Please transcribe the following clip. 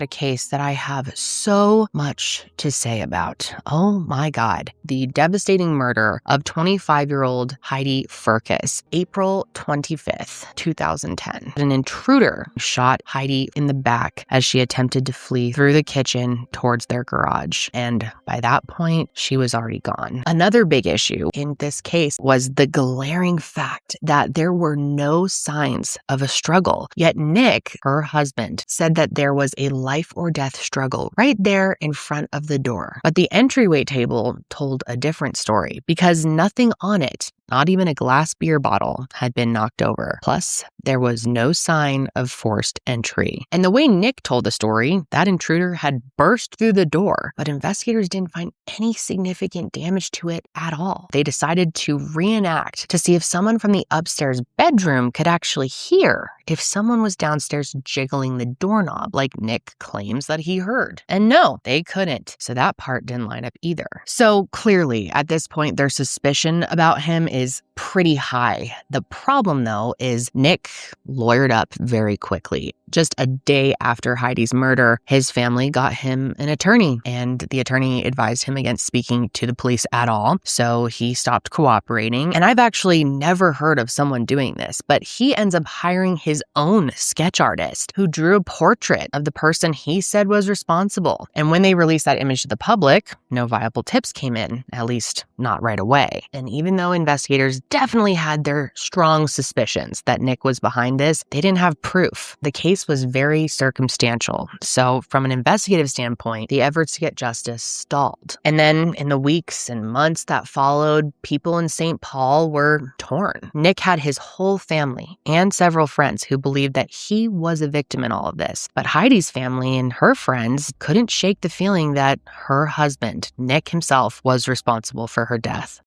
a case that I have so much to say about. Oh my God. The devastating murder of 25-year-old Heidi Furus, April 25th, 2010. An intruder shot Heidi in the back as she attempted to flee through the kitchen towards their garage. And by that point, she was already gone. Another big issue in this case was the glaring fact that there were no signs of a struggle. Yet Nick, her husband, said that there was a life or death struggle right there in front of the door. But the entryway table told a different story because nothing on it, not even a glass beer bottle, had been knocked over. Plus, there was no sign of forced entry. And the way Nick told the story, that intruder had burst through the door, but investigators didn't find any significant damage to it at all. They decided to reenact to see if someone from the upstairs bedroom could actually hear if someone was downstairs jiggling the doorknob like Nick claims that he heard. And no, they couldn't. So that part didn't line up either. So clearly, at this point, their suspicion about him is pretty high. The problem, though, is Nick lawyered up very quickly. Just a day after Heidi's murder, his family got him an attorney, and the attorney advised him against speaking to the police at all. So he stopped cooperating. And I've actually never heard of someone doing this, but he ends up hiring his own sketch artist who drew a portrait of the person he said was responsible. And when they released that image to the public, no viable tips came in, at least not right away. And even though investigators definitely had their strong suspicions that Nick was behind this, they didn't have proof. The case was very circumstantial. So from an investigative standpoint, the efforts to get justice stalled. And then in the weeks and months that followed, people in St. Paul were torn. Nick had his whole family and several friends who believed that he was a victim in all of this. But Heidi's family and her friends couldn't shake the feeling that her husband, Nick himself, was responsible for her death.